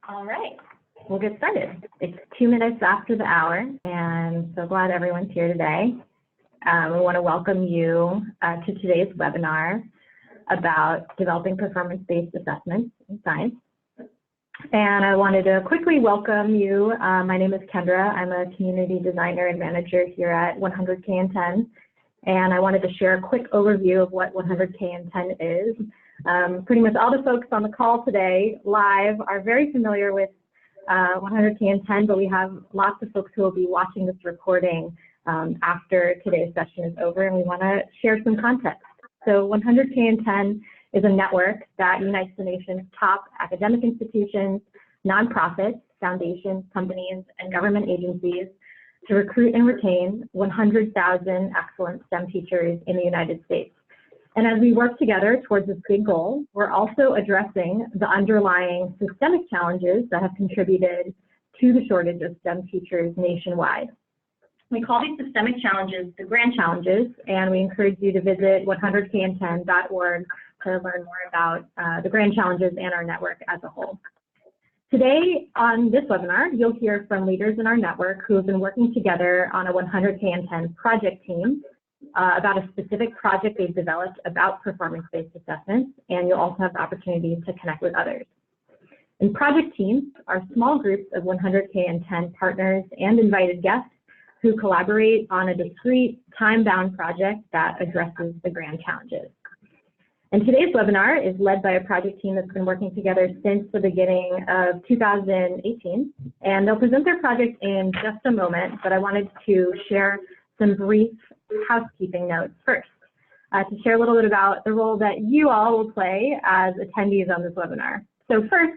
All right, we'll get started. It's 2 minutes after the hour, and so glad everyone's here today. We want to welcome you to today's webinar about developing performance-based assessments in science. And I wanted to quickly welcome you. My name is Kendra. I'm a community designer and manager here at 100K and 10. And I wanted to share a quick overview of what 100K and 10 is. Pretty much all the folks on the call today live are very familiar with 100K and 10, but we have lots of folks who will be watching this recording after today's session is over, and we want to share some context. So 100K and 10 is a network that unites the nation's top academic institutions, nonprofits, foundations, companies, and government agencies to recruit and retain 100,000 excellent STEM teachers in the United States. And as we work together towards this big goal, we're also addressing the underlying systemic challenges that have contributed to the shortage of STEM teachers nationwide. We call these systemic challenges the grand challenges, and we encourage you to visit 100kand10.org to learn more about the grand challenges and our network as a whole. Today on this webinar, you'll hear from leaders in our network who have been working together on a 100K and 10 project team about a specific project they've developed about performance-based assessments, and you'll also have the opportunity to connect with others. And project teams are small groups of 100K and 10 partners and invited guests who collaborate on a discrete, time-bound project that addresses the grand challenges. And today's webinar is led by a project team that's been working together since the beginning of 2018, and they'll present their project in just a moment, but I wanted to share some brief housekeeping notes first to share a little bit about the role that you all will play as attendees on this webinar. So first,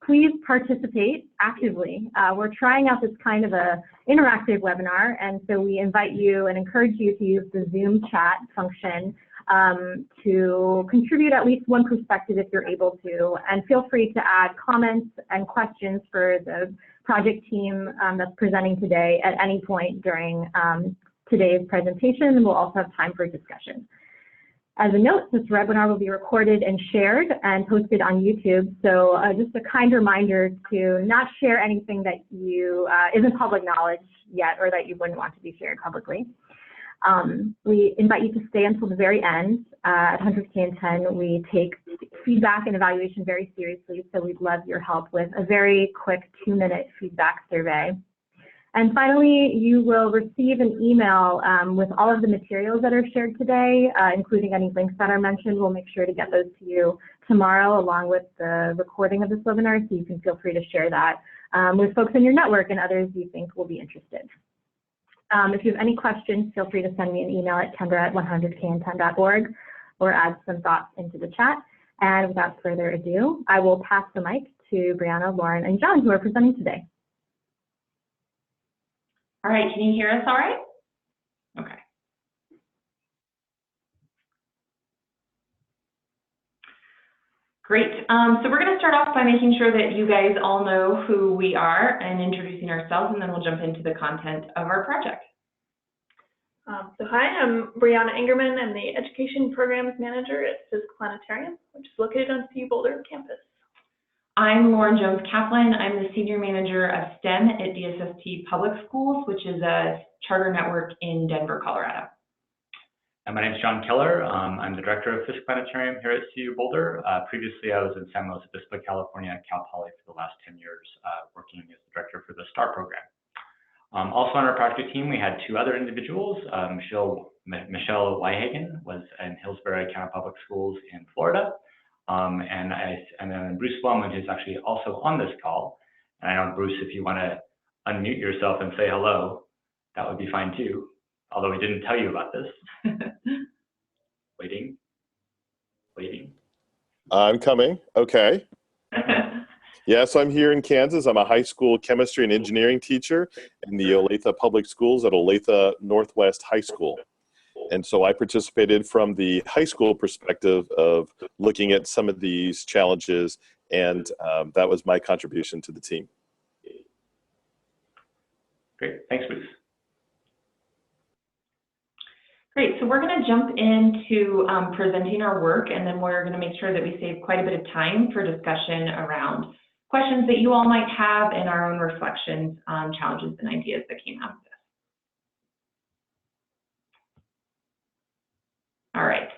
please participate actively. We're trying out this kind of a interactive webinar, and so we invite you and encourage you to use the Zoom chat function to contribute at least one perspective if you're able to, and feel free to add comments and questions for the project team that's presenting today at any point during today's presentation, and we'll also have time for discussion. As a note, this webinar will be recorded and shared and posted on YouTube, so just a kind reminder to not share anything that isn't public knowledge yet or that you wouldn't want to be shared publicly. We invite you to stay until the very end. At 100K and 10, we take feedback and evaluation very seriously, so we'd love your help with a very quick 2-minute feedback survey. And finally, you will receive an email with all of the materials that are shared today, including any links that are mentioned. We'll make sure to get those to you tomorrow along with the recording of this webinar, so you can feel free to share that with folks in your network and others you think will be interested. If you have any questions, feel free to send me an email at kendra@100kand10.org or add some thoughts into the chat. And without further ado, I will pass the mic to Brianna, Lauren, and John, who are presenting today. All right, can you hear us all right? Okay. Great, so we're gonna start off by making sure that you guys all know who we are and introducing ourselves, and then we'll jump into the content of our project. So hi, I'm Brianna Ingerman. I'm the Education Programs Manager at Physical Planetarium, which is located on CU Boulder campus. I'm Lauren Jones-Kaplan. I'm the Senior Manager of STEM at DSST Public Schools, which is a charter network in Denver, Colorado. And my name is John Keller. I'm the Director of Physical Planetarium here at CU Boulder. Previously, I was in San Luis Obispo, California at Cal Poly for the last 10 years, working as the Director for the STAR program. Also on our project team, we had 2 other individuals. Michelle Weihagen was in Hillsborough County Public Schools in Florida. And then Bruce Flowman, who's actually also on this call. And I know, Bruce, if you want to unmute yourself and say hello, that would be fine too, although we didn't tell you about this. Waiting. I'm coming, okay. Yes, I'm here in Kansas. I'm a high school chemistry and engineering teacher in the Olathe Public Schools at Olathe Northwest High School. And so I participated from the high school perspective of looking at some of these challenges, and that was my contribution to the team. Great, thanks, Bruce. Great, so we're going to jump into presenting our work, and then we're going to make sure that we save quite a bit of time for discussion around questions that you all might have and our own reflections on challenges and ideas that came out of this. All right.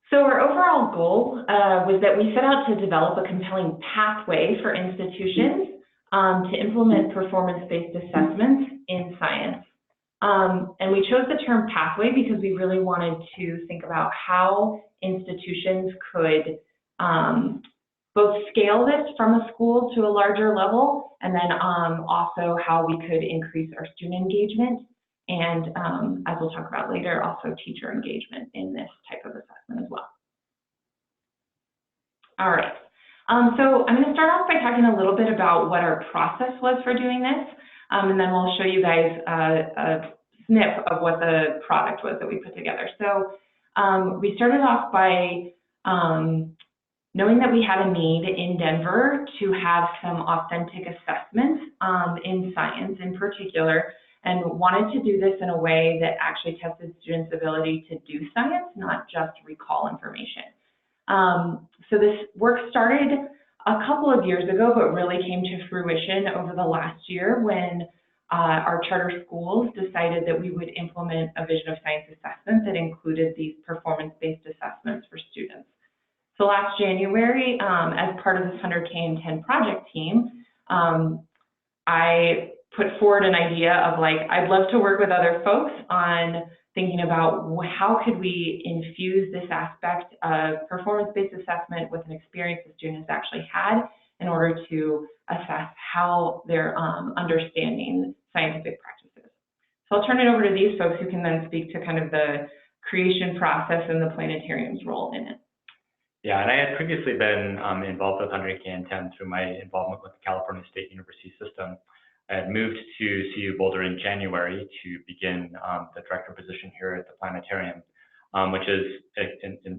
So our overall goal was that we set out to develop a compelling pathway for institutions to implement performance-based assessments in science. And we chose the term pathway because we really wanted to think about how institutions could both scale this from a school to a larger level, and then also how we could increase our student engagement, and as we'll talk about later, also teacher engagement in this type of assessment as well. All right, so I'm going to start off by talking a little bit about what our process was for doing this, and then we'll show you guys a snip of what the product was that we put together. So we started off by knowing that we had a need in Denver to have some authentic assessments in science in particular, and wanted to do this in a way that actually tested students' ability to do science, not just recall information. So this work started a couple of years ago, but really came to fruition over the last year when our charter schools decided that we would implement a vision of science assessment that included these performance-based assessments for students. So last January, as part of this 100K in 10 project team, I put forward an idea of like, I'd love to work with other folks on thinking about how could we infuse this aspect of performance-based assessment with an experience the students actually had in order to assess how they're understanding scientific practices. So I'll turn it over to these folks who can then speak to kind of the creation process and the planetarium's role in it. Yeah, and I had previously been involved with 100K in 10 through my involvement with the California State University system. I had moved to CU Boulder in January to begin the director position here at the planetarium, which is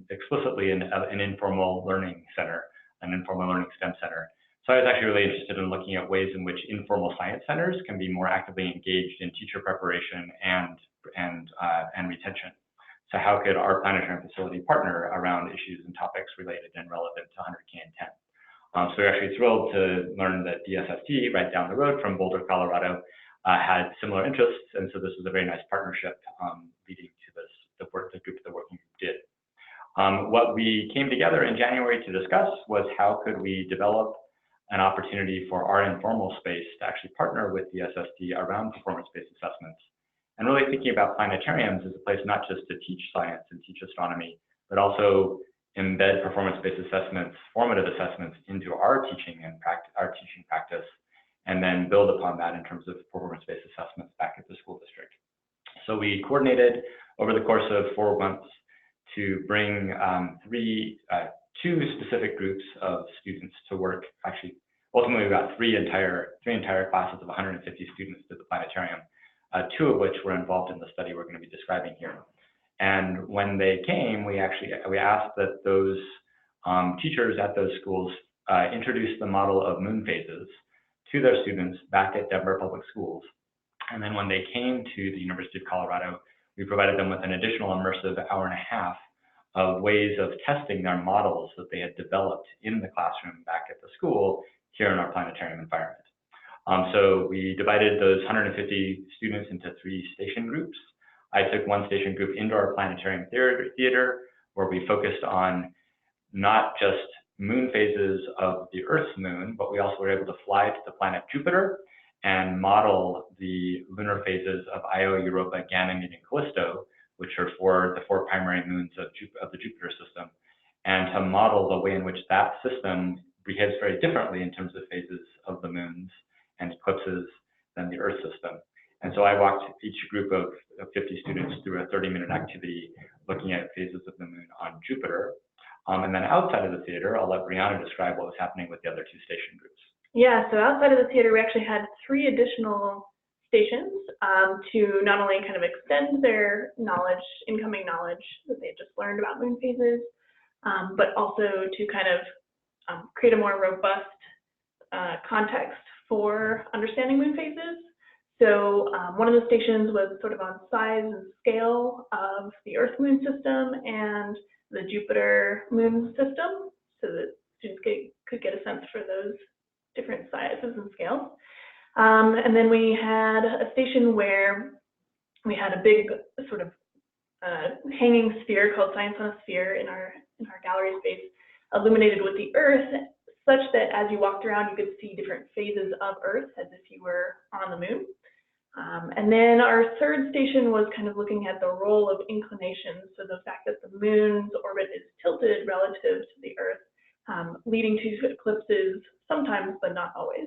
explicitly an informal learning center, an informal learning STEM center. So I was actually really interested in looking at ways in which informal science centers can be more actively engaged in teacher preparation and retention. So how could our planetarium facility partner around issues and topics related and relevant to 100K in 10? So we're actually thrilled to learn that DSST, right down the road from Boulder, Colorado, had similar interests, and so this was a very nice partnership leading to the group did. What we came together in January to discuss was how could we develop an opportunity for our informal space to actually partner with DSST around performance-based assessments, and really thinking about planetariums as a place not just to teach science and teach astronomy, but also embed performance-based assessments, formative assessments into our teaching and teaching practice, and then build upon that in terms of performance-based assessments back at the school district. So we coordinated over the course of 4 months to bring two specific groups of students to work. Actually, ultimately we got three entire classes of 150 students to the planetarium, two of which were involved in the study we're going to be describing here. And when they came, we asked that those teachers at those schools introduce the model of moon phases to their students back at Denver Public Schools. And then when they came to the University of Colorado, we provided them with an additional immersive hour and a half of ways of testing their models that they had developed in the classroom back at the school here in our planetarium environment. So we divided those 150 students into 3 station groups. I took one station group into our planetarium theater, where we focused on not just moon phases of the Earth's moon, but we also were able to fly to the planet Jupiter and model the lunar phases of Io, Europa, Ganymede, and Callisto, which are the four primary moons of the Jupiter system, and to model the way in which that system behaves very differently in terms of phases of the moons and eclipses than the Earth system. And so I walked each group of 50 students through a 30-minute activity looking at phases of the moon on Jupiter. And then outside of the theater, I'll let Brianna describe what was happening with the other 2 station groups. Yeah, so outside of the theater, we actually had 3 additional stations to not only kind of extend their knowledge, incoming knowledge that they had just learned about moon phases, but also to kind of create a more robust context for understanding moon phases. So one of the stations was sort of on size and scale of the Earth-Moon system and the Jupiter-Moon system, so that students could get a sense for those different sizes and scales. And then we had a station where we had a big sort of hanging sphere called Science on a Sphere in our gallery space, illuminated with the Earth, such that as you walked around, you could see different phases of Earth as if you were on the moon. And then our third station was kind of looking at the role of inclination, so the fact that the moon's orbit is tilted relative to the Earth, leading to eclipses sometimes, but not always.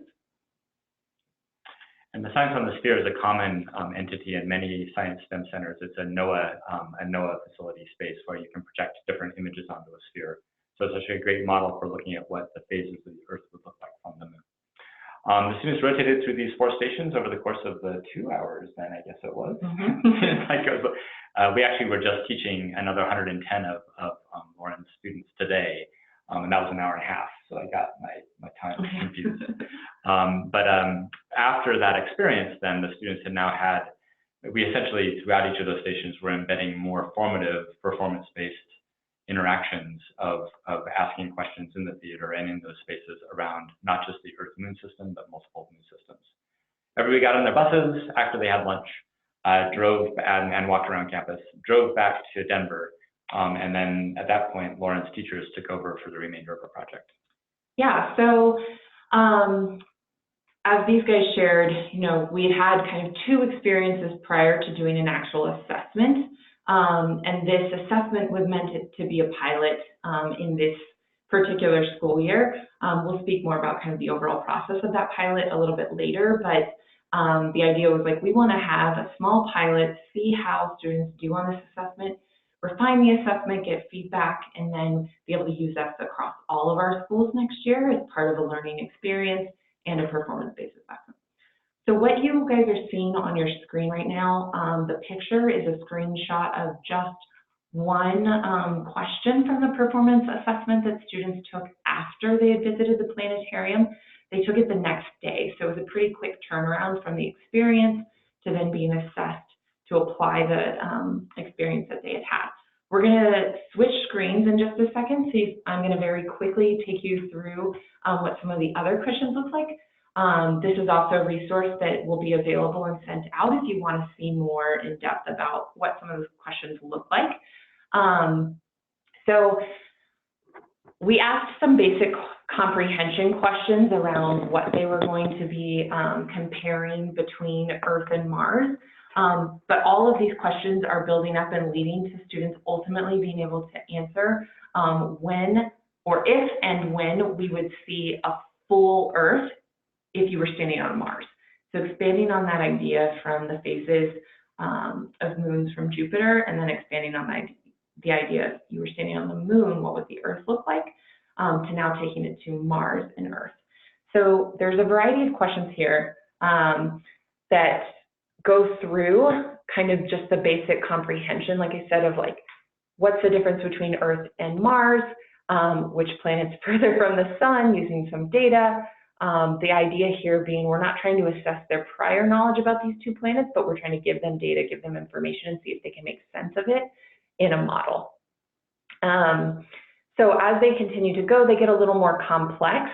And the Science on the Sphere is a common entity in many science STEM centers. It's a NOAA facility space where you can project different images onto a sphere. So it's actually a great model for looking at what the phases of the Earth would look like from the moon. The students rotated through these 4 stations over the course of the 2 hours, then I guess it was. We actually were just teaching another 110 of Lauren's students today, and that was an hour and a half, so I got my time confused. But after that experience, then the students had now had, we essentially throughout each of those stations were embedding more formative performance-based interactions of asking questions in the theater and in those spaces around not just the Earth-Moon system, but multiple moon systems. Everybody got on their buses after they had lunch, drove and walked around campus, drove back to Denver, and then at that point, Lauren's teachers took over for the remainder of the project. Yeah, so as these guys shared, we had kind of 2 experiences prior to doing an actual assessment. And this assessment was meant to be a pilot in this particular school year. We'll speak more about kind of the overall process of that pilot a little bit later, but the idea was like, we want to have a small pilot, see how students do on this assessment, refine the assessment, get feedback, and then be able to use that across all of our schools next year as part of a learning experience and a performance-based assessment. So what you guys are seeing on your screen right now, the picture is a screenshot of just one question from the performance assessment that students took after they had visited the planetarium. They took it the next day, so it was a pretty quick turnaround from the experience to then being assessed to apply the experience that they had had. We're going to switch screens in just a second, so I'm going to very quickly take you through what some of the other questions look like. This is also a resource that will be available and sent out if you want to see more in depth about what some of those questions look like. So we asked some basic comprehension questions around what they were going to be comparing between Earth and Mars. But all of these questions are building up and leading to students ultimately being able to answer when or if and when we would see a full Earth if you were standing on Mars. So expanding on that idea from the phases of moons from Jupiter, and then expanding on the idea if you were standing on the moon, what would the Earth look like, to now taking it to Mars and Earth. So there's a variety of questions here that go through kind of just the basic comprehension, like I said, of like, what's the difference between Earth and Mars, which planet's further from the sun, using some data. The idea here being we're not trying to assess their prior knowledge about these 2 planets, but we're trying to give them data, give them information, and see if they can make sense of it in a model. So as they continue to go, they get a little more complex.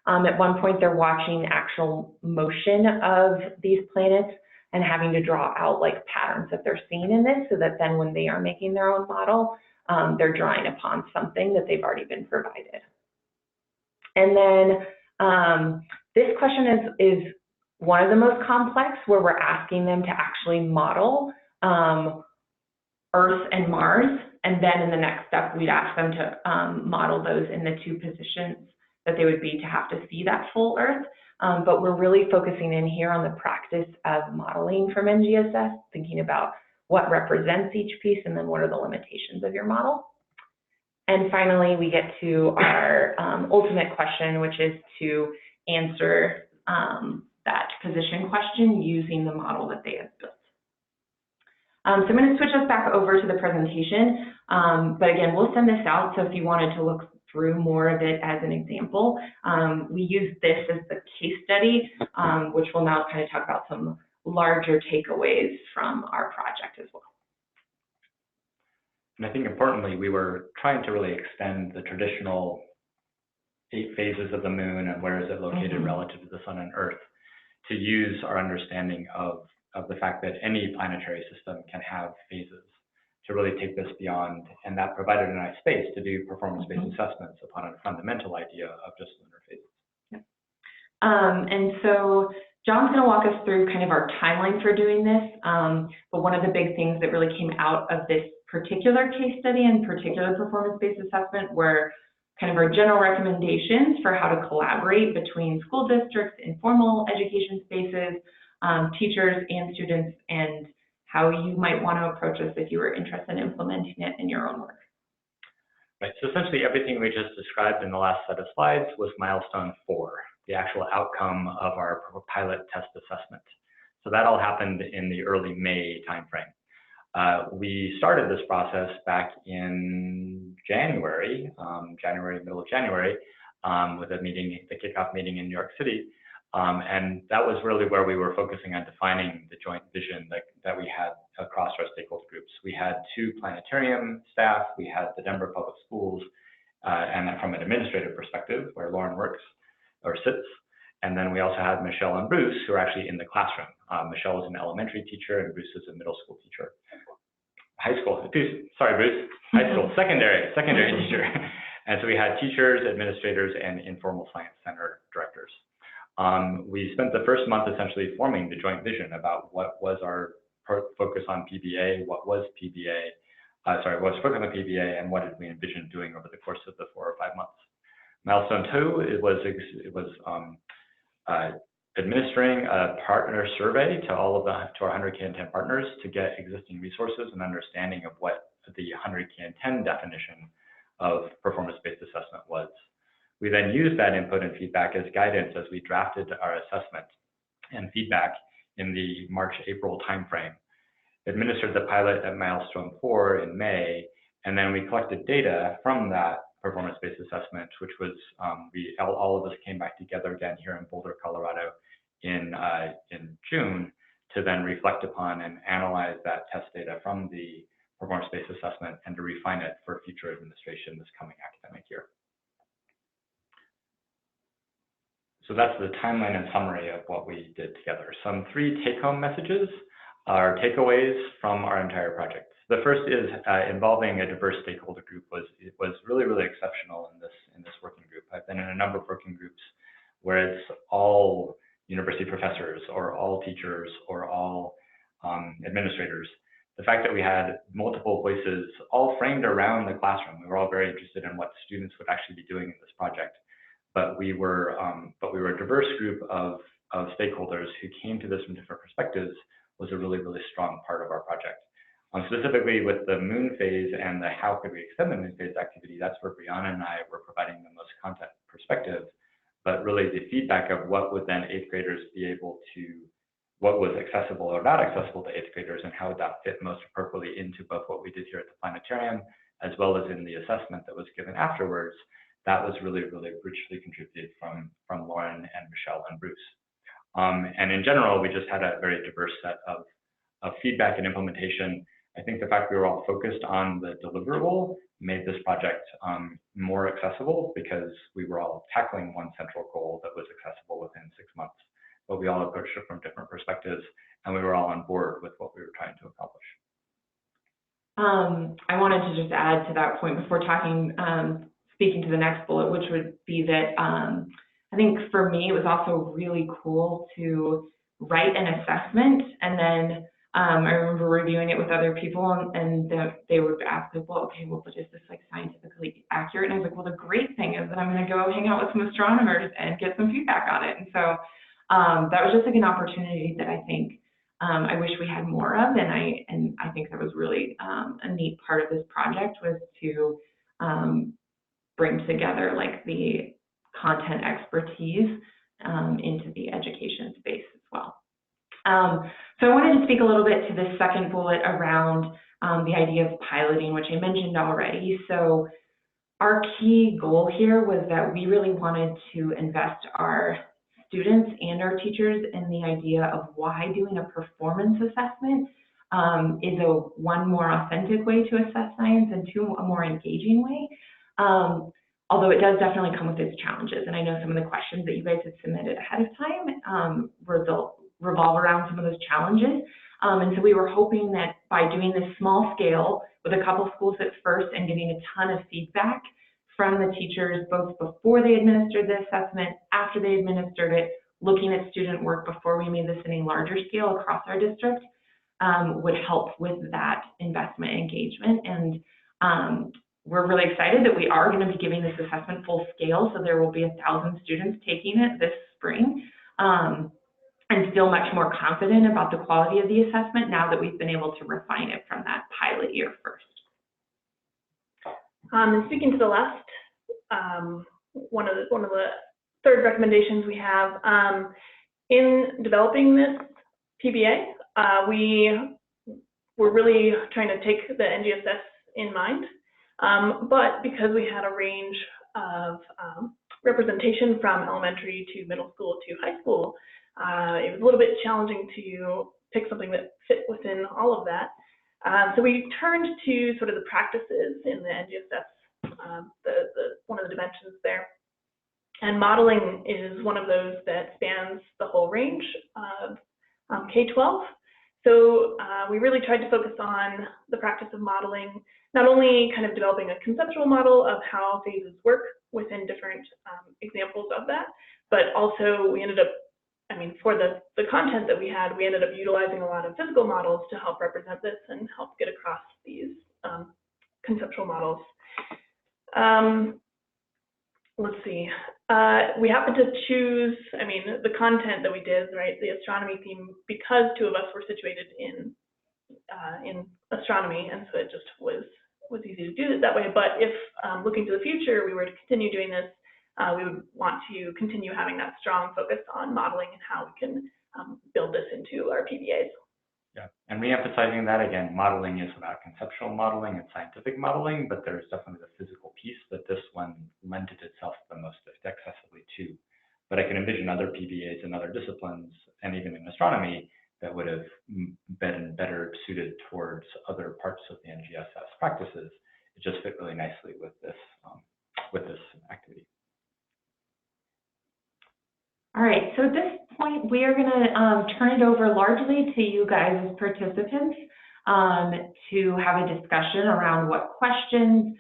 At one point, they're watching actual motion of these planets and having to draw out like patterns that they're seeing in this, so that then when they are making their own model, they're drawing upon something that they've already been provided. And then this question is one of the most complex, where we're asking them to actually model Earth and Mars, and then in the next step, we'd ask them to model those in the 2 positions that they would be to have to see that full Earth. But we're really focusing in here on the practice of modeling from NGSS, thinking about what represents each piece and then what are the limitations of your model. And finally, we get to our ultimate question, which is to answer that position question using the model that they have built. So I'm going to switch us back over to the presentation. But again, we'll send this out, so if you wanted to look through more of it as an example, we use this as the case study, which will now kind of talk about some larger takeaways from our project as well. And I think importantly, we were trying to really extend the traditional 8 phases of the moon and where is it located relative to the sun and earth, to use our understanding of the fact that any planetary system can have phases, to really take this beyond, and that provided a nice space to do performance-based assessments upon a fundamental idea of just lunar phases. Yep. And so John's going to walk us through kind of our timeline for doing this, but one of the big things that really came out of this particular case study and particular performance-based assessment were kind of our general recommendations for how to collaborate between school districts, informal education spaces, teachers and students, and how you might want to approach this if you were interested in implementing it in your own work. Right, so essentially everything we just described in the last set of slides was milestone 4, the actual outcome of our pilot test assessment. So that all happened in the early May timeframe. We started this process back in January, middle of January, with a meeting, the kickoff meeting in New York City. And that was really where we were focusing on defining the joint vision that we had across our stakeholder groups. We had 2 planetarium staff, we had the Denver Public Schools, and from an administrative perspective, where Lauren works or sits. And then we also had Michelle and Bruce, who are actually in the classroom. Michelle is an elementary teacher and Bruce is a middle school teacher. High school, sorry, Bruce, high school, secondary teacher. And so we had teachers, administrators, and informal science center directors. We spent the first month essentially forming the joint vision about what was our focus on PBA, what was focus on PBA, and what did we envision doing over the course of the 4 or 5 months. Milestone 2, it was administering a partner survey to all of to our 100K and 10 partners to get existing resources and understanding of what the 100K and 10 definition of performance-based assessment was. We then used that input and feedback as guidance as we drafted our assessment and feedback in the March-April timeframe, administered the pilot at milestone 4 in May, and then we collected data from that performance-based assessment, which was, all of us came back together again here in Boulder, Colorado in June to then reflect upon and analyze that test data from the performance-based assessment and to refine it for future administration this coming academic year. So that's the timeline and summary of what we did together. Some 3 take-home messages are takeaways from our entire project. The first is involving a diverse stakeholder group was really, really exceptional in this working group. I've been in a number of working groups where it's all university professors or all teachers or all administrators. The fact that we had multiple voices all framed around the classroom, we were all very interested in what students would actually be doing in this project. But we were a diverse group of stakeholders who came to this from different perspectives was a really, really strong part of our project. Specifically with the moon phase and the how could we extend the moon phase activity, that's where Brianna and I were providing the most content perspective, but really the feedback of what would then 8th graders be able to, what was accessible or not accessible to 8th graders and how would that fit most appropriately into both what we did here at the planetarium as well as in the assessment that was given afterwards. That was really, really richly contributed from Lauren and Michelle and Bruce. And in general, we just had a very diverse set of feedback and implementation. I think the fact we were all focused on the deliverable made this project more accessible because we were all tackling one central goal that was accessible within 6 months. But we all approached it from different perspectives, and we were all on board with what we were trying to accomplish. I wanted to just add to that point before speaking to the next bullet, which would be that I think for me, it was also really cool to write an assessment and then I remember reviewing it with other people and they would ask like, well, okay, well, but is this like scientifically accurate? And I was like, well, the great thing is that I'm going to go hang out with some astronomers and get some feedback on it. And so that was just like an opportunity that I think I wish we had more of. And I think that was really a neat part of this project was to bring together like the content expertise into the education space as well. So I wanted to speak a little bit to the second bullet around the idea of piloting, which I mentioned already. So our key goal here was that we really wanted to invest our students and our teachers in the idea of why doing a performance assessment is one more authentic way to assess science and 2, a more engaging way. although it does definitely come with its challenges. And I know some of the questions that you guys had submitted ahead of time revolve around some of those challenges. And so we were hoping that by doing this small scale with a couple schools at first and getting a ton of feedback from the teachers, both before they administered the assessment, after they administered it, looking at student work before we made this any larger scale across our district, would help with that investment engagement. And we're really excited that we are going to be giving this assessment full scale, so there will be 1,000 students taking it this spring, and feel much more confident about the quality of the assessment now that we've been able to refine it from that pilot year first. And speaking to the last, one of the third recommendations we have, in developing this PBA, we were really trying to take the NGSS in mind, but because we had a range of representation from elementary to middle school to high school, it was a little bit challenging to pick something that fit within all of that. So we turned to sort of the practices in the NGSS, one of the dimensions there. And modeling is one of those that spans the whole range of K-12. So we really tried to focus on the practice of modeling, not only kind of developing a conceptual model of how phases work within different examples of that, but also we ended up, for the content that we had, we ended up utilizing a lot of physical models to help represent this and help get across these conceptual models. Let's see. We happened to choose, the content that we did, right, the astronomy theme, because two of us were situated in astronomy, and so it just was easy to do it that way. But if looking to the future, we were to continue doing this, we would want to continue having that strong focus on modeling and how we can build this into our PBAs. Yeah, and re-emphasizing that again, modeling is about conceptual modeling and scientific modeling, but there's definitely the physical piece that this one lent itself the most accessibly to. But I can envision other PBAs in other disciplines, and even in astronomy, that would have been better suited towards other parts of the NGSS practices. It just fit really nicely with this activity. All right, so at this point, we are going to turn it over largely to you guys as participants to have a discussion around what questions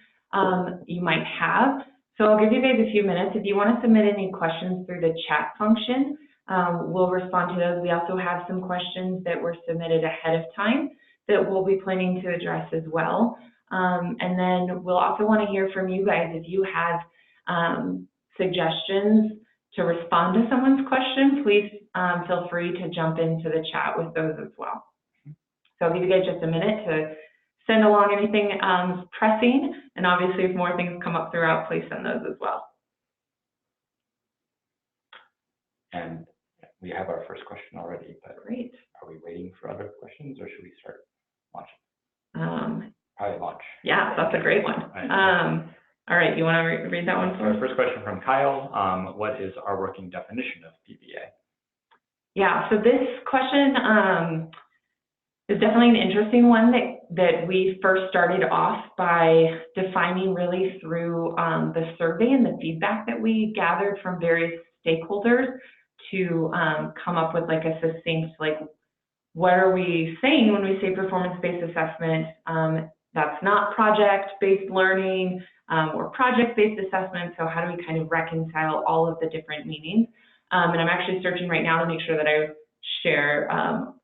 you might have. So I'll give you guys a few minutes. If you want to submit any questions through the chat function, we'll respond to those. We also have some questions that were submitted ahead of time that we'll be planning to address as well. And then we'll also want to hear from you guys if you have suggestions to respond to someone's question. Please feel free to jump into the chat with those as well. So I'll give you guys just a minute to send along anything pressing, and obviously if more things come up throughout, please send those as well. And we have our first question already, but great. Are we waiting for other questions, or should we start launching? Probably launch. Yeah, that's a great one. All right, you want to read that one for us? Our first question from Kyle, what is our working definition of PBA? Yeah, so this question is definitely an interesting one that we first started off by defining really through the survey and the feedback that we gathered from various stakeholders to come up with like a succinct, like, what are we saying when we say performance-based assessment? That's not project-based learning or project-based assessment. So how do we kind of reconcile all of the different meanings? And I'm actually searching right now to make sure that I share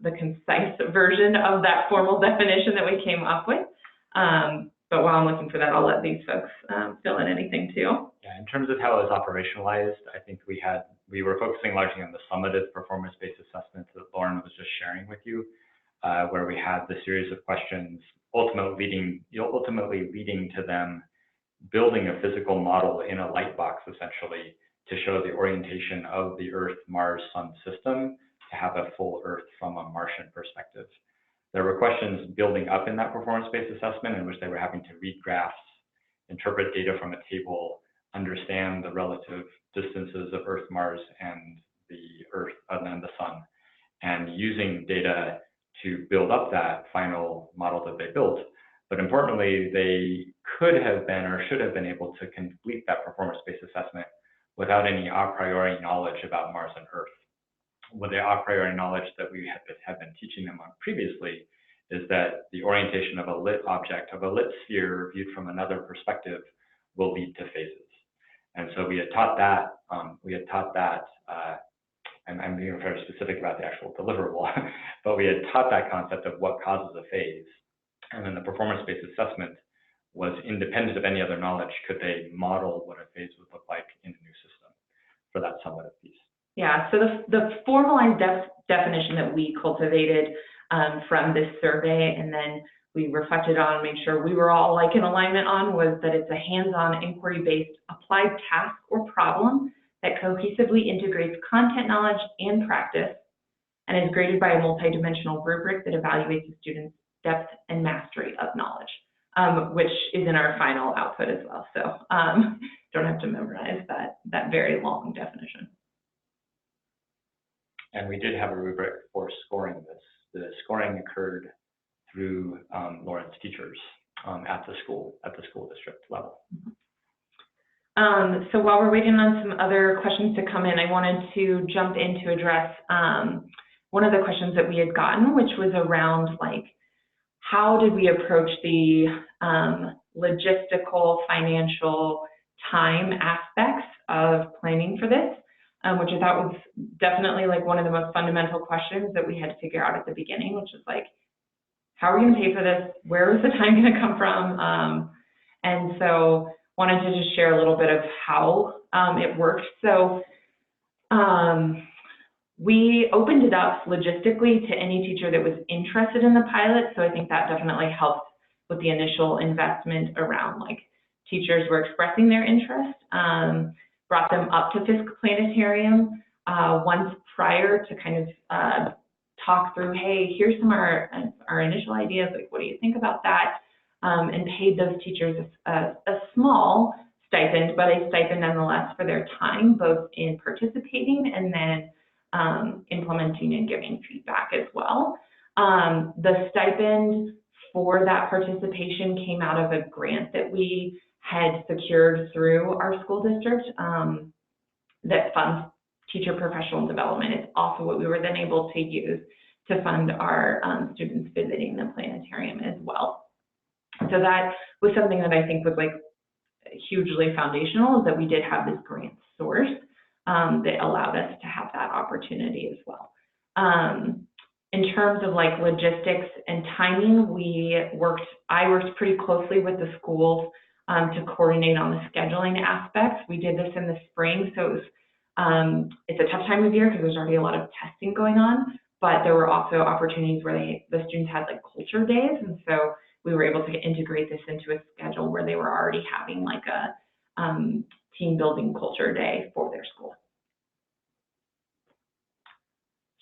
the concise version of that formal definition that we came up with. But while I'm looking for that, I'll let these folks fill in anything too. Yeah, in terms of how it was operationalized, I think we were focusing largely on the summative performance-based assessments that Lauren was just sharing with you, where we had the series of questions ultimately leading to them building a physical model in a light box, essentially, to show the orientation of the Earth, Mars, Sun system, to have a full Earth from a Martian perspective. There were questions building up in that performance-based assessment in which they were having to read graphs, interpret data from a table, understand the relative distances of Earth, Mars, and the Earth, and then the Sun, and using data to build up that final model that they built. But importantly, they could have been or should have been able to complete that performance-based assessment without any a priori knowledge about Mars and Earth. What the a priori knowledge that we have been teaching them on previously is that the orientation of a lit object, of a lit sphere viewed from another perspective, will lead to phases. And so we had taught that, and I'm being very specific about the actual deliverable, but we had taught that concept of what causes a phase. And then the performance-based assessment was independent of any other knowledge. Could they model what a phase would look like in a new system for that summative piece? Yeah, so the formalized definition that we cultivated from this survey, and then we reflected on and made sure we were all like in alignment on, was that it's a hands-on inquiry-based applied task or problem that cohesively integrates content knowledge and practice and is graded by a multidimensional rubric that evaluates the student's depth and mastery of knowledge, which is in our final output as well. So don't have to memorize that very long definition. And we did have a rubric for scoring this. The scoring occurred through Lauren's teachers at the school district level. So while we're waiting on some other questions to come in, I wanted to jump in to address one of the questions that we had gotten, which was around like, how did we approach the logistical, financial, time aspects of planning for this, which I thought was definitely like one of the most fundamental questions that we had to figure out at the beginning, which is like, how are we going to pay for this? Where is the time going to come from? And so wanted to just share a little bit of how it worked. So we opened it up logistically to any teacher that was interested in the pilot. So I think that definitely helped with the initial investment around like teachers were expressing their interest, brought them up to Fisk Planetarium once prior to kind of talk through, hey, here's some of our initial ideas, like what do you think about that? And paid those teachers a small stipend, but a stipend nonetheless for their time, both in participating and then implementing and giving feedback as well. The stipend for that participation came out of a grant that we had secured through our school district that funds teacher professional development. It's also what we were then able to use to fund our students visiting the planetarium as well. So that was something that I think was like hugely foundational, is that we did have this grant source that allowed us to have that opportunity as well. In terms of like logistics and timing, I worked pretty closely with the schools to coordinate on the scheduling aspects. We did this in the spring, so it was, it's a tough time of year because there's already a lot of testing going on, but there were also opportunities where the students had like culture days, and so we were able to integrate this into a schedule where they were already having like a team building culture day for their school.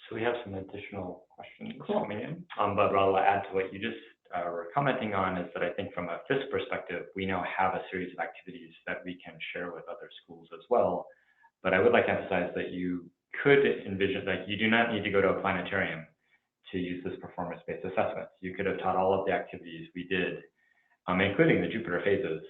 So we have some additional questions coming in, but what I'll add to what you just were commenting on is that I think from a Fisk perspective, we now have a series of activities that we can share with other schools as well. But I would like to emphasize that you could envision that you do not need to go to a planetarium to use this performance-based assessment. You could have taught all of the activities we did, including the Jupiter phases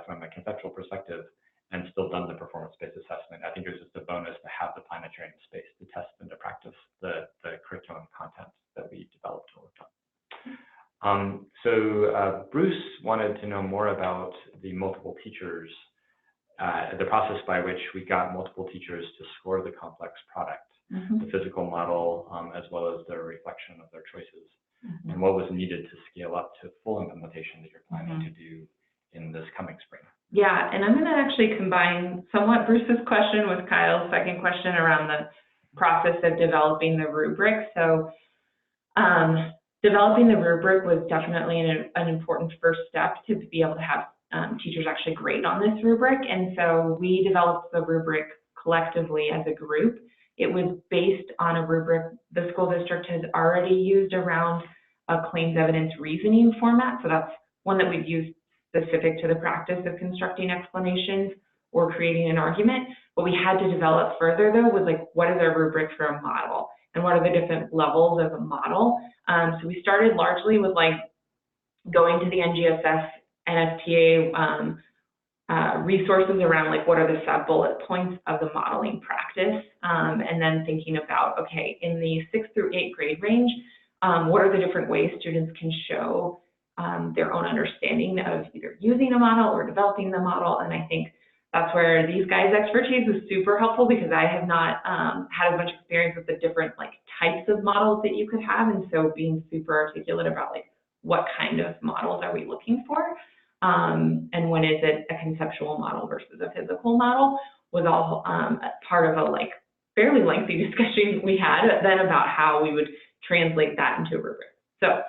from a conceptual perspective, and still done the performance-based assessment. I think it was just a bonus to have the planetarium space to test and to practice the curriculum content that we developed and worked on. So Bruce wanted to know more about the multiple teachers, the process by which we got multiple teachers to score the complex product. The physical model, as well as the reflection of their choices, and what was needed to scale up to full implementation that you're planning to do in this coming spring. Yeah, and I'm going to actually combine somewhat Bruce's question with Kyle's second question around the process of developing the rubric. So developing the rubric was definitely an important first step to be able to have teachers actually grade on this rubric. And so we developed the rubric collectively as a group. It was based on a rubric the school district has already used around a claims evidence reasoning format. So that's one that we've used specific to the practice of constructing explanations or creating an argument. What we had to develop further though was like, what is our rubric for a model? And what are the different levels of a model? So we started largely with like going to the NGSS NFPA resources around like what are the sub-bullet points of the modeling practice, and then thinking about, okay, in the 6th through 8th grade range, what are the different ways students can show their own understanding of either using a model or developing the model. And I think that's where these guys' expertise is super helpful, because I have not had as much experience with the different like types of models that you could have. And so being super articulate about like what kind of models are we looking for, and when is it a conceptual model versus a physical model, was all part of a like fairly lengthy discussion we had then about how we would translate that into a rubric. So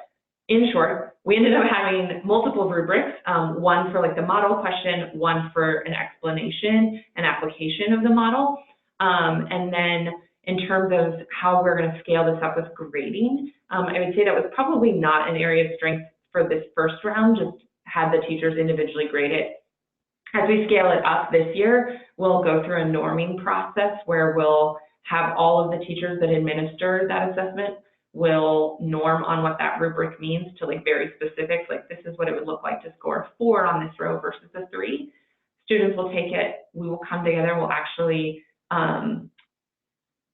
in short, we ended up having multiple rubrics, one for like the model question, one for an explanation and application of the model. And then in terms of how we're going to scale this up with grading, I would say that was probably not an area of strength for this first round, just had the teachers individually grade it. As we scale it up this year, we'll go through a norming process where we'll have all of the teachers that administer that assessment will norm on what that rubric means to like very specifics, like this is what it would look like to score a 4 on this row versus a 3. Students will take it, we will come together, we'll actually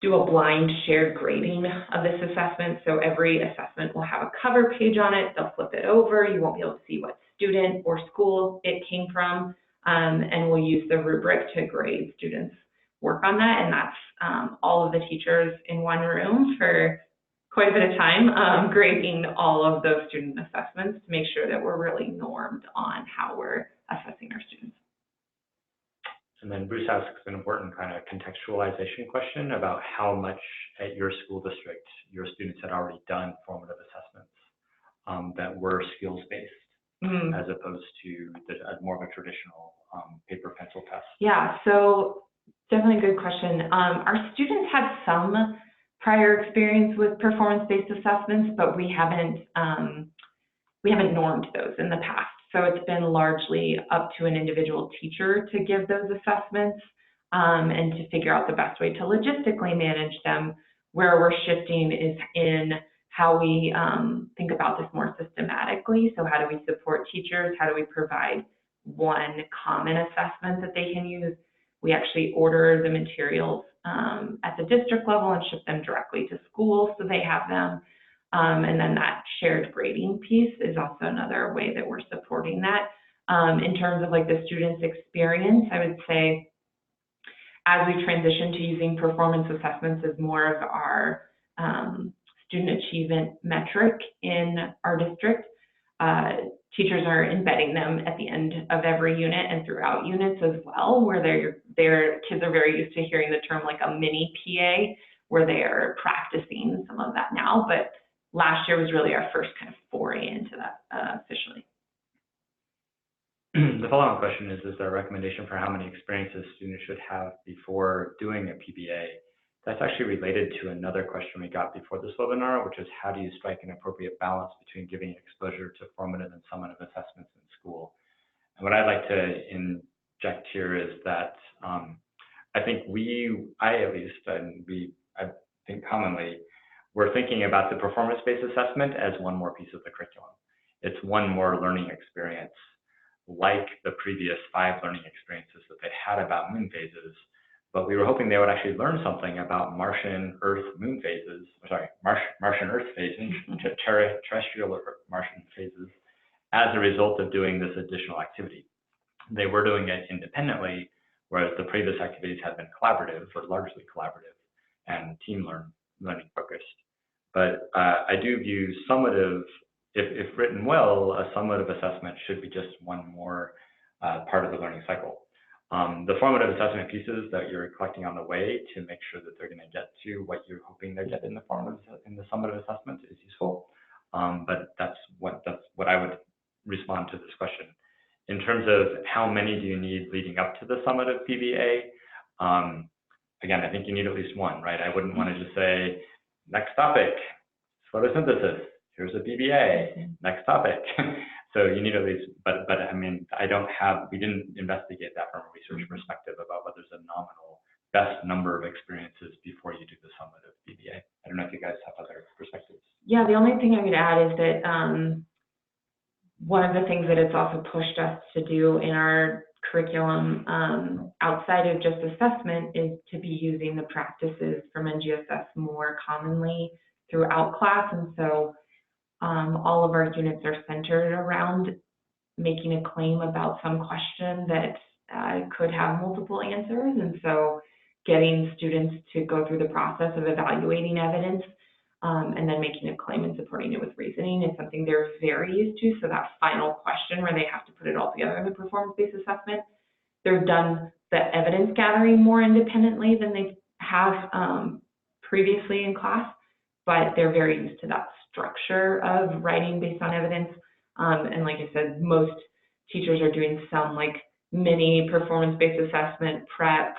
do a blind shared grading of this assessment. So every assessment will have a cover page on it, they'll flip it over, you won't be able to see what student or school it came from, and we'll use the rubric to grade students' work on that. And that's all of the teachers in one room for quite a bit of time, grading all of those student assessments to make sure that we're really normed on how we're assessing our students. And then Bruce asks an important kind of contextualization question about how much at your school district your students had already done formative assessments that were skills-based, as opposed to more of a traditional paper pencil test. Yeah, so definitely a good question. Our students had some prior experience with performance-based assessments, but we haven't normed those in the past. So it's been largely up to an individual teacher to give those assessments and to figure out the best way to logistically manage them. Where we're shifting is in how we think about this more systematically. So how do we support teachers? How do we provide one common assessment that they can use? We actually order the materials at the district level and ship them directly to schools so they have them. And then that shared grading piece is also another way that we're supporting that. In terms of like the students' experience, I would say as we transition to using performance assessments as more of our student achievement metric in our district, teachers are embedding them at the end of every unit and throughout units as well, where their kids are very used to hearing the term like a mini PA, where they are practicing some of that now. But last year was really our first kind of foray into that officially. The follow-on question is there a recommendation for how many experiences students should have before doing a PBA? That's actually related to another question we got before this webinar, which is how do you strike an appropriate balance between giving exposure to formative and summative assessments in school? And what I'd like to inject here is that I think I think commonly, we're thinking about the performance-based assessment as one more piece of the curriculum. It's one more learning experience, like the previous 5 learning experiences that they had about moon phases, but we were hoping they would actually learn something about Martian Earth moon phases, Martian Earth phases, terrestrial Martian phases, as a result of doing this additional activity. They were doing it independently, whereas the previous activities had been collaborative, or largely collaborative, and team learning focused. But I do view summative, if written well, a summative assessment should be just one more part of the learning cycle. The formative assessment pieces that you're collecting on the way to make sure that they're going to get to what you're hoping they get in the summative assessment is useful. But that's what I would respond to this question. In terms of how many do you need leading up to the summative PBA, again, I think you need at least one, right? I wouldn't want to just say, next topic, photosynthesis, here's a PBA, next topic. So you need at least, but I mean, we didn't investigate that from a research perspective about whether there's a nominal best number of experiences before you do the summative PBA. I don't know if you guys have other perspectives. Yeah, the only thing I would add is that one of the things that it's also pushed us to do in our curriculum outside of just assessment is to be using the practices from NGSS more commonly throughout class. And so all of our units are centered around making a claim about some question that could have multiple answers. And so getting students to go through the process of evaluating evidence and then making a claim and supporting it with reasoning is something they're very used to. So that final question where they have to put it all together in the performance-based assessment, they've done the evidence gathering more independently than they have previously in class, but they're very used to that structure of writing based on evidence. And like I said, most teachers are doing some like mini performance-based assessment prep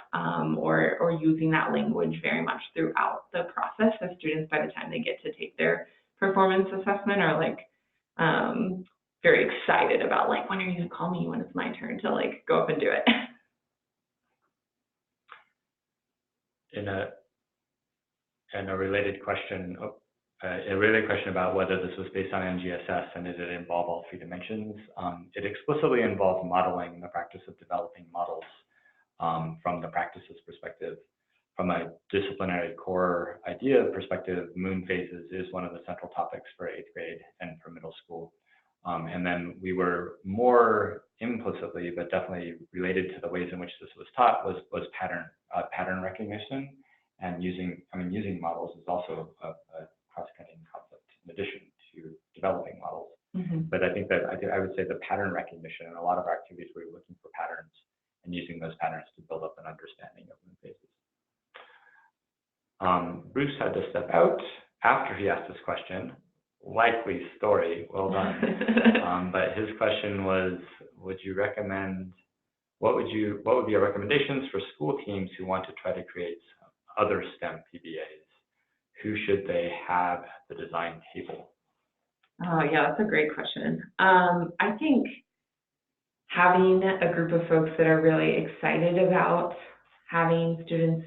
or using that language very much throughout the process. So students, by the time they get to take their performance assessment, are like very excited about like, when are you gonna call me when it's my turn to like go up and do it? In a related question, about whether this was based on NGSS and did it involve all three dimensions. It explicitly involves modeling, the practice of developing models from the practices perspective. From a disciplinary core idea perspective, moon phases is one of the central topics for 8th grade and for middle school. And then we were more implicitly, but definitely related to the ways in which this was taught, was pattern recognition. And using models is also a cross-cutting concept in addition to developing models. Mm-hmm. But I think I would say the pattern recognition in a lot of our activities, we're looking for patterns and using those patterns to build up an understanding of moon phases. Bruce had to step out after he asked this question. Likely story, well done. But his question was, what would be your recommendations for school teams who want to try to create other STEM PBAs? Who should they have at the design table? Oh yeah, that's a great question. I think having a group of folks that are really excited about having students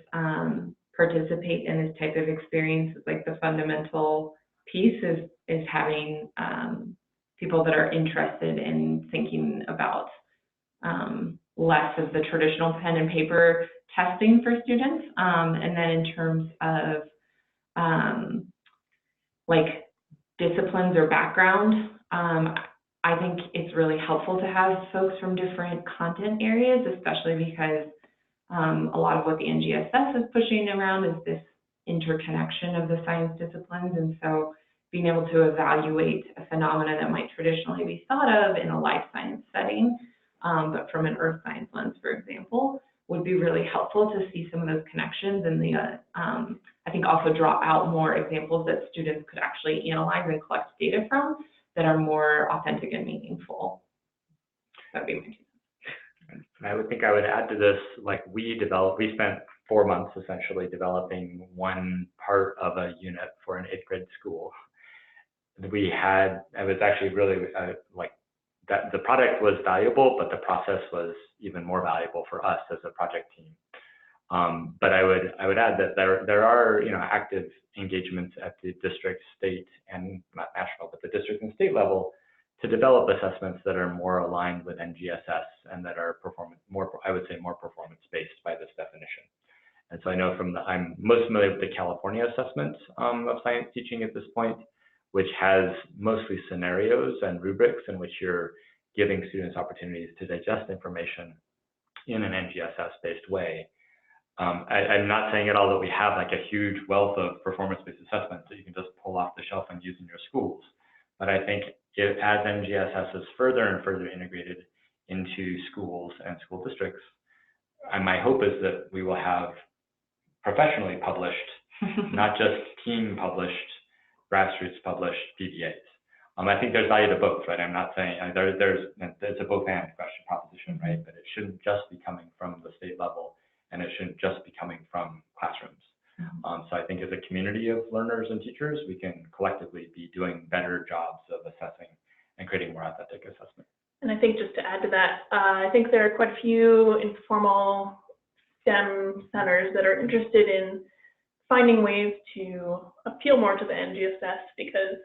participate in this type of experience is like the fundamental piece is having people that are interested in thinking about less of the traditional pen and paper testing for students. And then in terms of like disciplines or background, I think it's really helpful to have folks from different content areas, especially because a lot of what the NGSS is pushing around is this interconnection of the science disciplines. And so being able to evaluate a phenomena that might traditionally be thought of in a life science setting, but from an earth science lens, for example, would be really helpful to see some of those connections and I think also draw out more examples that students could actually analyze and collect data from that are more authentic and meaningful. That'd be my 2 cents. And I would think I would add to this, like we spent 4 months essentially developing one part of a unit for an 8th grade school. It was actually really that the product was valuable, but the process was even more valuable for us as a project team. But I would add that there are active engagements at the district, state, and not national, but the district and state level to develop assessments that are more aligned with NGSS and that are more performance-based by this definition. And so I know I'm most familiar with the California assessment of science teaching at this point, which has mostly scenarios and rubrics in which you're giving students opportunities to digest information in an NGSS-based way. I'm not saying at all that we have like a huge wealth of performance-based assessments that you can just pull off the shelf and use in your schools. But I think as NGSS is further and further integrated into schools and school districts, my hope is that we will have professionally published, not just team published, grassroots published PBAs. I think there's value to both, right? I'm not saying it's a both and proposition, right? But it shouldn't just be coming from the state level, and it shouldn't just be coming from classrooms. So I think as a community of learners and teachers, we can collectively be doing better jobs of assessing and creating more authentic assessment. And I think just to add to that, I think there are quite a few informal STEM centers that are interested in finding ways to appeal more to the NGSS because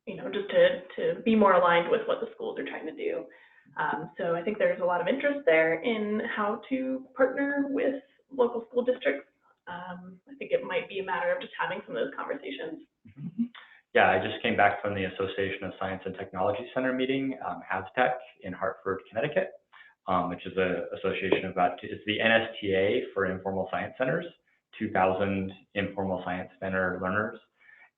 just to be more aligned with what the schools are trying to do. So I think there's a lot of interest there in how to partner with local school districts. I think it might be a matter of just having some of those conversations. Yeah, I just came back from the Association of Science and Technology Center meeting, HASTech, in Hartford, Connecticut, which is an association it's the NSTA for informal science centers, 2,000 informal science center learners.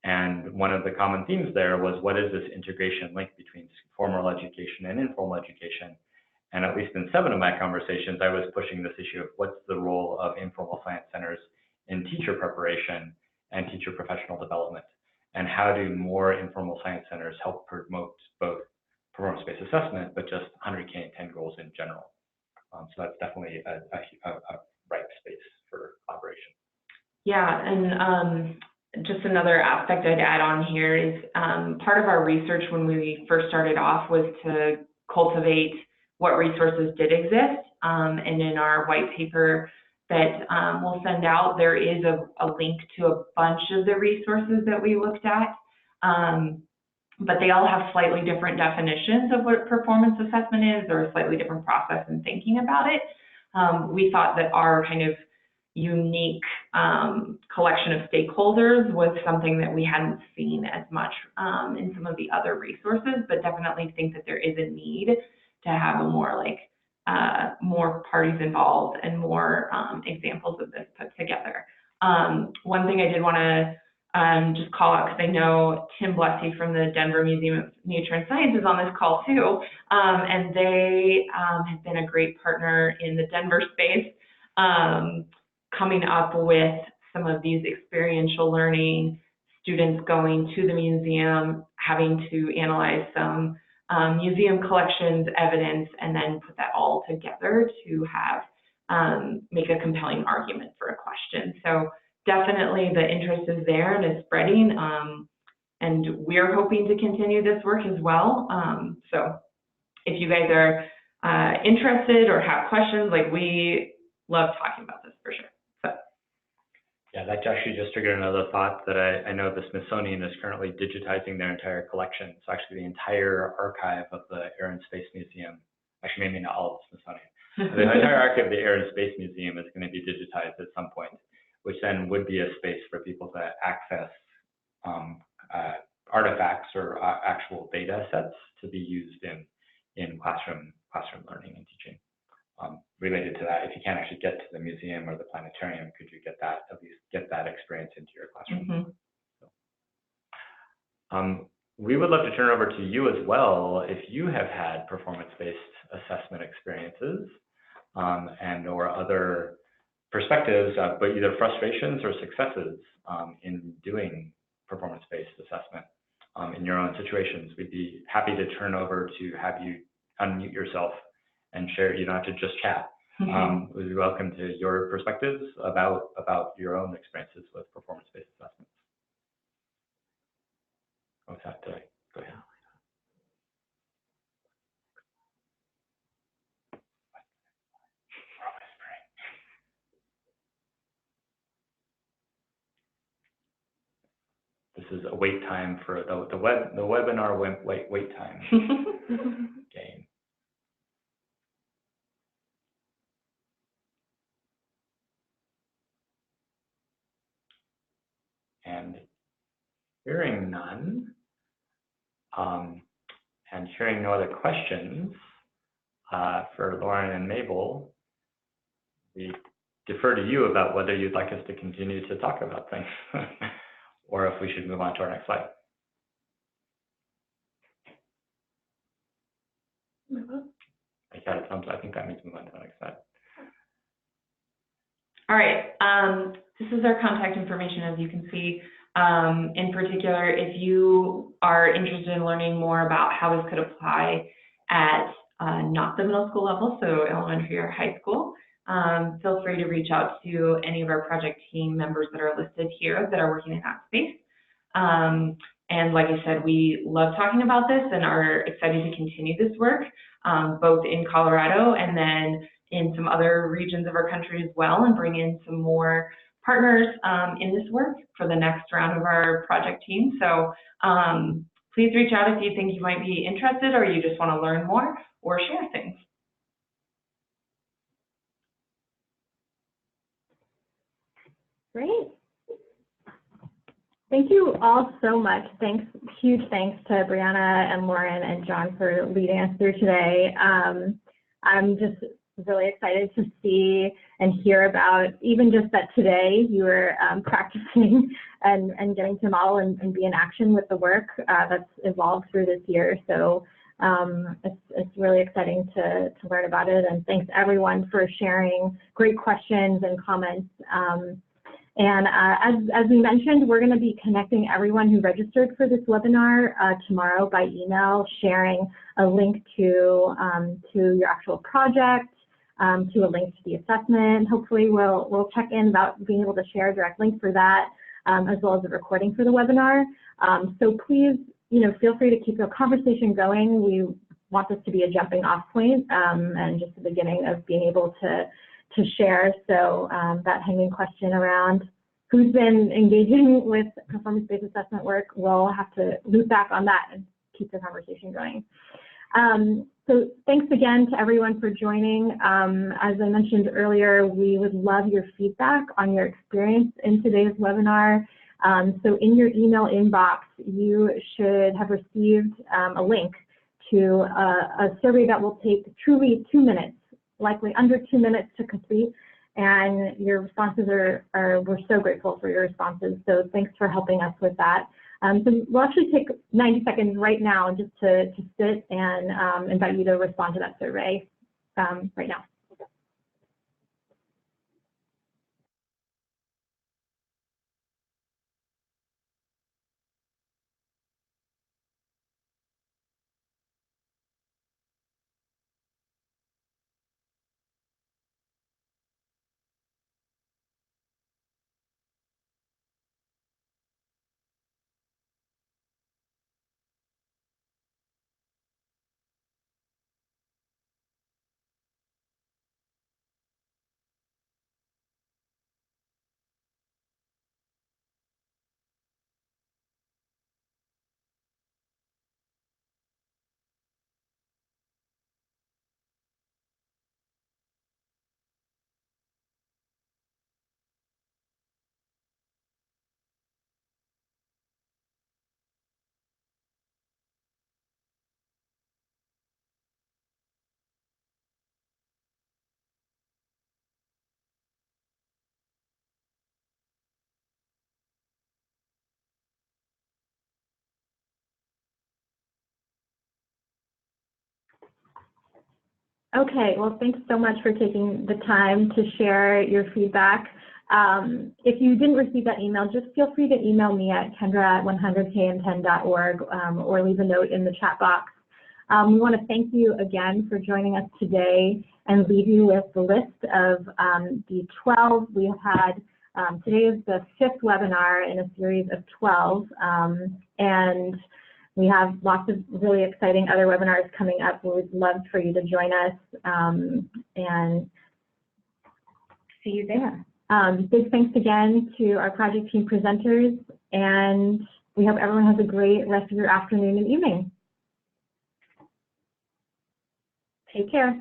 And one of the common themes there was, what is this integration link between formal education and informal education? And at least in 7 of my conversations, I was pushing this issue of what's the role of informal science centers in teacher preparation and teacher professional development? And how do more informal science centers help promote both performance-based assessment, but just 100K and 10 goals in general? So that's definitely a ripe space for collaboration. Yeah, and just another aspect I'd add on here is part of our research when we first started off was to cultivate what resources did exist. And in our white paper that we'll send out, there is a link to a bunch of the resources that we looked at. But they all have slightly different definitions of what performance assessment is, or a slightly different process in thinking about it. We thought that our kind of unique collection of stakeholders was something that we hadn't seen as much in some of the other resources, but definitely think that there is a need to have a more more parties involved and more examples of this put together. One thing I did want to just call out, because I know Tim Blessy from the Denver Museum of Nature and Science is on this call too, and they have been a great partner in the Denver space, coming up with some of these experiential learning, students going to the museum, having to analyze some museum collections, evidence, and then put that all together to have make a compelling argument for a question. So definitely the interest is there and is spreading, and we're hoping to continue this work as well. So if you guys are interested or have questions, we love talking about this for sure. So. Yeah, that actually just triggered another thought that I know the Smithsonian is currently digitizing their entire collection. So actually the entire archive of the Air and Space Museum, actually maybe not all of the Smithsonian, the entire archive of the Air and Space Museum is going to be digitized at some point, which then would be a space for people to access artifacts or actual data sets to be used in classroom learning and teaching. Related to that, if you can't actually get to the museum or the planetarium, could you get that, at least get that experience into your classroom? Mm-hmm. We would love to turn it over to you as well if you have had performance-based assessment experiences and or other perspectives, but either frustrations or successes in doing performance-based assessment in your own situations. We'd be happy to turn over to have you unmute yourself and share. You don't have to just chat. We'd be welcome to your perspectives about your own experiences with performance-based assessments. What's that today? Go ahead. This is a wait time for the webinar wait time game. And hearing none, and hearing no other questions for Lauren and Mabel, we defer to you about whether you'd like us to continue to talk about things or if we should move on to our next slide. I got a thumbs up. I think that means move on to the next slide. All right, this is our contact information, as you can see. In particular, if you are interested in learning more about how this could apply at not the middle school level, so elementary or high school, feel free to reach out to any of our project team members that are listed here that are working in that space. And like I said, we love talking about this and are excited to continue this work, both in Colorado and then in some other regions of our country as well, and bring in some more partners in this work for the next round of our project team. So Please reach out if you think you might be interested or you just want to learn more or share things. Great. Thank you all so much. Huge thanks to Brianna and Lauren and John for leading us through today. I'm just really excited to see and hear about even just that today you were practicing and getting to model and be in action with the work that's evolved through this year. So it's really exciting to learn about it. And thanks everyone for sharing great questions and comments. And as we mentioned, we're going to be connecting everyone who registered for this webinar tomorrow by email, sharing a link to your actual project, to a link to the assessment. Hopefully we'll check in about being able to share a direct link for that, as well as a recording for the webinar. So please, feel free to keep the conversation going. We want this to be a jumping off point and just the beginning of being able to share. So that hanging question around who's been engaging with performance-based assessment work, we'll have to loop back on that and keep the conversation going. So thanks again to everyone for joining. As I mentioned earlier, we would love your feedback on your experience in today's webinar. So in your email inbox, you should have received a link to a survey that will take truly 2 minutes, likely under 2 minutes to complete, and your responses we're so grateful for your responses, so thanks for helping us with that. So we'll actually take 90 seconds right now just to sit and invite you to respond to that survey right now. Okay, well, thanks so much for taking the time to share your feedback. If you didn't receive that email, just feel free to email me at kendra@100kn10.org or leave a note in the chat box. We want to thank you again for joining us today and leave you with the list of the 12 we have had. Today is the 5th webinar in a series of 12, and we have lots of really exciting other webinars coming up. We would love for you to join us and see you there. Big thanks again to our project team presenters, and we hope everyone has a great rest of your afternoon and evening. Take care.